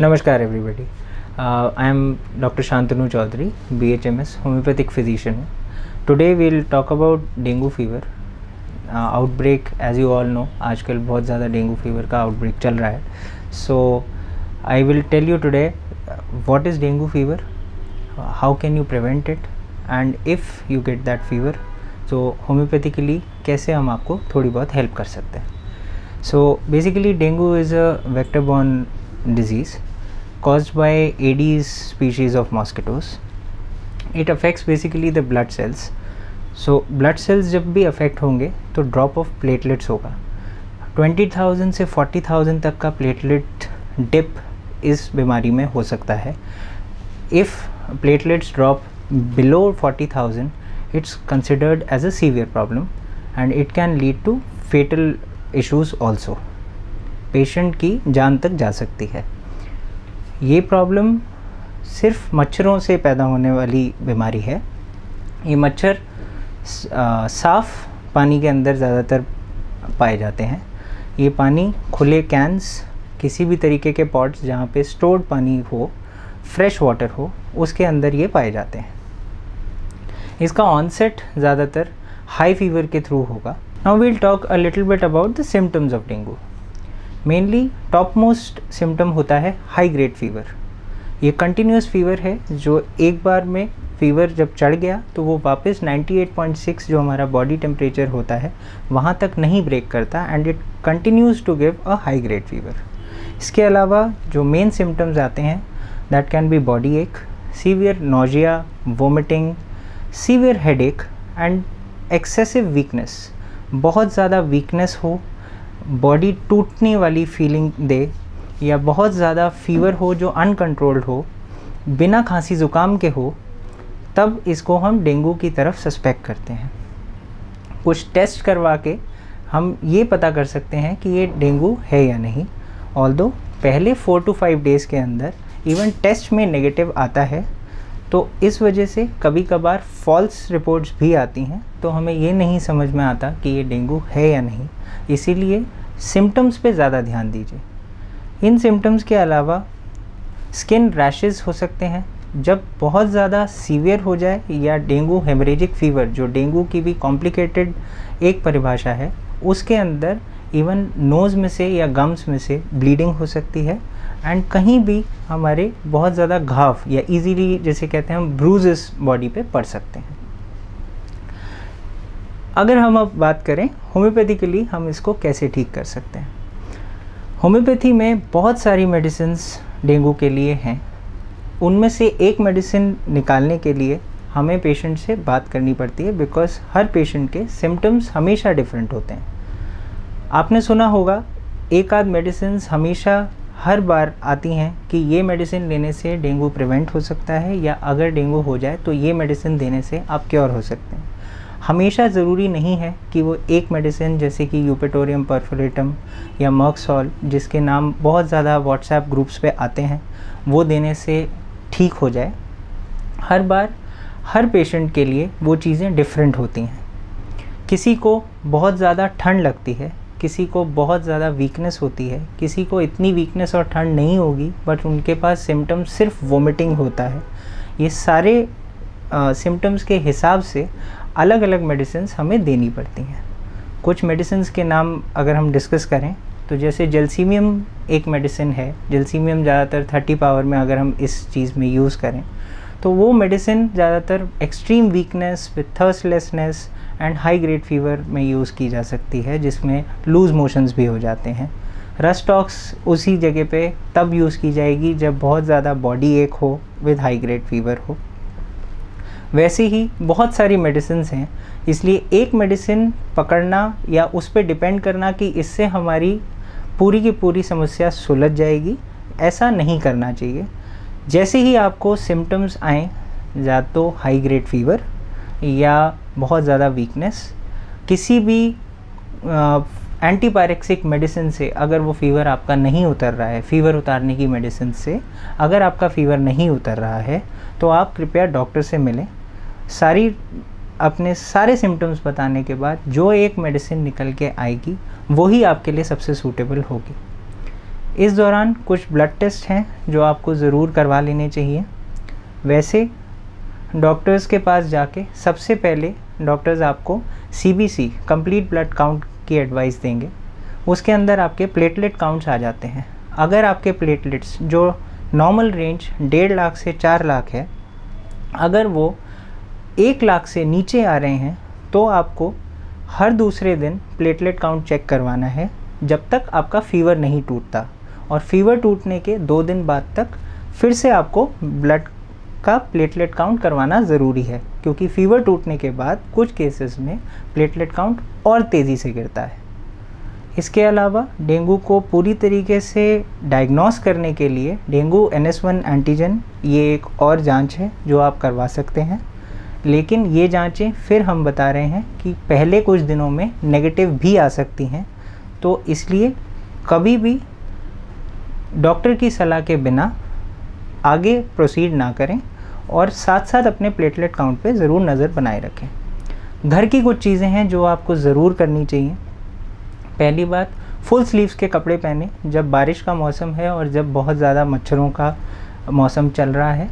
नमस्कार everybody, I am doctor Shantanu Chaudhary, BHMS homeopathic physician हूँ. Today we'll talk about dengue fever outbreak. As you all know, आजकल बहुत ज़्यादा dengue fever का outbreak चल रहा है. So I will tell you today what is dengue fever, how can you prevent it, and if you get that fever तो homeopathically कैसे हम आपको थोड़ी बहुत हेल्प कर सकते हैं. So basically dengue is a vector borne disease caused by Aedes species of mosquitoes. It affects basically the blood cells. So blood cells जब भी affect होंगे तो drop of platelets होगा. 20,000 से 40,000 तक का platelet dip इस बीमारी में हो सकता है. If platelets drop below 40,000, it's considered as a severe problem and it can lead to fatal issues also. Patient की जान तक जा सकती है. ये प्रॉब्लम सिर्फ मच्छरों से पैदा होने वाली बीमारी है. ये मच्छर साफ़ पानी के अंदर ज़्यादातर पाए जाते हैं. ये पानी खुले कैंस, किसी भी तरीके के पॉट्स जहाँ पे स्टोर्ड पानी हो, फ्रेश वाटर हो, उसके अंदर ये पाए जाते हैं. इसका ऑनसेट ज़्यादातर हाई फीवर के थ्रू होगा. Now we'll talk a little bit about the symptoms of dengue. Mainly top most symptom होता है हाई ग्रेड फीवर. ये कंटिन्यूस फीवर है जो एक बार में फीवर जब चढ़ गया तो वो वापस 98.6 जो हमारा बॉडी टेम्परेचर होता है वहाँ तक नहीं ब्रेक करता and it continues to give a high grade fever. इसके अलावा जो मेन सिम्टम्स आते हैं that can be body ache, severe nausea, vomiting, severe headache and excessive weakness. बहुत ज़्यादा वीकनेस हो, बॉडी टूटने वाली फीलिंग दे, या बहुत ज़्यादा फीवर हो जो अनकंट्रोल्ड हो, बिना खांसी ज़ुकाम के हो, तब इसको हम डेंगू की तरफ सस्पेक्ट करते हैं. कुछ टेस्ट करवा के हम ये पता कर सकते हैं कि ये डेंगू है या नहीं. ऑल्दो पहले 4 to 5 डेज़ के अंदर इवन टेस्ट में नेगेटिव आता है, तो इस वजह से कभी कभार फॉल्स रिपोर्ट्स भी आती हैं, तो हमें ये नहीं समझ में आता कि ये डेंगू है या नहीं. इसीलिए सिम्टम्स पे ज़्यादा ध्यान दीजिए. इन सिम्टम्स के अलावा स्किन रैशेस हो सकते हैं. जब बहुत ज़्यादा सीवियर हो जाए, या डेंगू हेमरेजिक फीवर जो डेंगू की भी कॉम्प्लिकेटेड एक परिभाषा है, उसके अंदर इवन नोज़ में से या गम्स में से ब्लीडिंग हो सकती है एंड कहीं भी हमारे बहुत ज़्यादा घाव या इजीली जैसे कहते हैं हम ब्रूजेस बॉडी पे पड़ सकते हैं. अगर हम अब बात करें होम्योपैथिकली हम इसको कैसे ठीक कर सकते हैं. होम्योपैथी में बहुत सारी मेडिसिन्स डेंगू के लिए हैं. उनमें से एक मेडिसिन निकालने के लिए हमें पेशेंट से बात करनी पड़ती है, बिकॉज हर पेशेंट के सिम्टम्स हमेशा डिफरेंट होते हैं. आपने सुना होगा एक आध मेडिसिन्स हमेशा हर बार आती हैं कि ये मेडिसिन लेने से डेंगू प्रिवेंट हो सकता है, या अगर डेंगू हो जाए तो ये मेडिसिन देने से आप क्योर हो सकते हैं. हमेशा ज़रूरी नहीं है कि वो एक मेडिसिन जैसे कि यूपेटोरियम परफोरेटम या मर्क्सॉल, जिसके नाम बहुत ज़्यादा व्हाट्सएप ग्रुप्स पे आते हैं, वो देने से ठीक हो जाए. हर बार हर पेशेंट के लिए वो चीज़ें डिफरेंट होती हैं. किसी को बहुत ज़्यादा ठंड लगती है, किसी को बहुत ज़्यादा वीकनेस होती है, किसी को इतनी वीकनेस और ठंड नहीं होगी बट उनके पास सिम्टम सिर्फ वोमिटिंग होता है. ये सारे सिम्टम्स के हिसाब से अलग अलग मेडिसिन्स हमें देनी पड़ती हैं. कुछ मेडिसिन्स के नाम अगर हम डिस्कस करें तो जैसे जेल्सीमियम एक मेडिसिन है. जेल्सीमियम ज़्यादातर 30 पावर में अगर हम इस चीज़ में यूज़ करें तो वो मेडिसिन ज़्यादातर extreme weakness with thirstlessness and high grade fever में यूज़ की जा सकती है, जिसमें लूज़ मोशंस भी हो जाते हैं. रस्टॉक्स उसी जगह पे तब यूज़ की जाएगी जब बहुत ज़्यादा बॉडी एक हो विद हाई ग्रेड फीवर हो. वैसे ही बहुत सारी मेडिसिन्स हैं, इसलिए एक मेडिसिन पकड़ना या उस पर डिपेंड करना कि इससे हमारी पूरी की पूरी समस्या सुलझ जाएगी, ऐसा नहीं करना चाहिए. जैसे ही आपको सिम्टम्स आएँ, या तो हाई ग्रेड फीवर या बहुत ज़्यादा वीकनेस, किसी भी एंटीपायरेक्सिक मेडिसिन से अगर वो फीवर आपका नहीं उतर रहा है, फीवर उतारने की मेडिसिन से अगर आपका फीवर नहीं उतर रहा है, तो आप कृपया डॉक्टर से मिलें. अपने सारे सिम्टम्स बताने के बाद जो एक मेडिसिन निकल के आएगी वही आपके लिए सबसे सूटेबल होगी. इस दौरान कुछ ब्लड टेस्ट हैं जो आपको ज़रूर करवा लेने चाहिए। वैसे डॉक्टर्स के पास जाके सबसे पहले डॉक्टर्स आपको CBC कंप्लीट ब्लड काउंट की एडवाइस देंगे। उसके अंदर आपके प्लेटलेट काउंट्स आ जाते हैं। अगर आपके प्लेटलेट्स जो नॉर्मल रेंज 1.5 लाख से 4 लाख है, अगर वो 1 लाख से नीचे आ रहे हैं तो आपको हर दूसरे दिन प्लेटलेट काउंट चेक करवाना है जब तक आपका फ़ीवर नहीं टूटता। और फीवर टूटने के 2 दिन बाद तक फिर से आपको ब्लड का प्लेटलेट काउंट करवाना ज़रूरी है, क्योंकि फ़ीवर टूटने के बाद कुछ केसेस में प्लेटलेट काउंट और तेज़ी से गिरता है। इसके अलावा डेंगू को पूरी तरीके से डायग्नोस करने के लिए डेंगू NS1 एंटीजन ये एक और जांच है जो आप करवा सकते हैं, लेकिन ये जांचें फिर हम बता रहे हैं कि पहले कुछ दिनों में नेगेटिव भी आ सकती हैं, तो इसलिए कभी भी डॉक्टर की सलाह के बिना आगे प्रोसीड ना करें और साथ साथ अपने प्लेटलेट काउंट पे ज़रूर नज़र बनाए रखें। घर की कुछ चीज़ें हैं जो आपको ज़रूर करनी चाहिए। पहली बात, फुल स्लीव्स के कपड़े पहने जब बारिश का मौसम है और जब बहुत ज़्यादा मच्छरों का मौसम चल रहा है।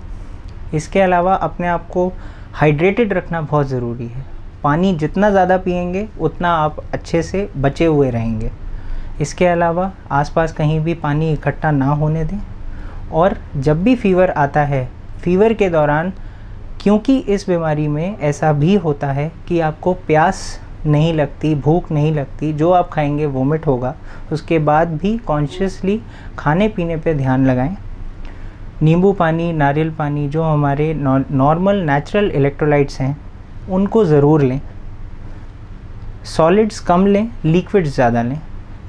इसके अलावा अपने आप को हाइड्रेटेड रखना बहुत ज़रूरी है। पानी जितना ज़्यादा पिएंगे उतना आप अच्छे से बचे हुए रहेंगे। इसके अलावा आसपास कहीं भी पानी इकट्ठा ना होने दें। और जब भी फ़ीवर आता है, फ़ीवर के दौरान क्योंकि इस बीमारी में ऐसा भी होता है कि आपको प्यास नहीं लगती, भूख नहीं लगती, जो आप खाएंगे वोमिट होगा, उसके बाद भी कॉन्शियसली खाने पीने पे ध्यान लगाएं। नींबू पानी, नारियल पानी, जो हमारे नॉर्मल नेचुरल इलेक्ट्रोलाइट्स हैं, उनको ज़रूर लें। सॉलिड्स कम लें, लिक्विड्स ज़्यादा लें।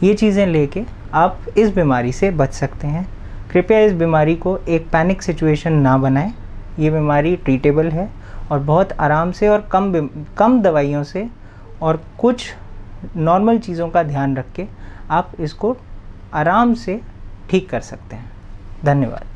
ये चीज़ें लेके आप इस बीमारी से बच सकते हैं। कृपया इस बीमारी को एक पैनिक सिचुएशन ना बनाएं। ये बीमारी ट्रीटेबल है और बहुत आराम से और कम दवाइयों से और कुछ नॉर्मल चीज़ों का ध्यान रख के आप इसको आराम से ठीक कर सकते हैं। धन्यवाद।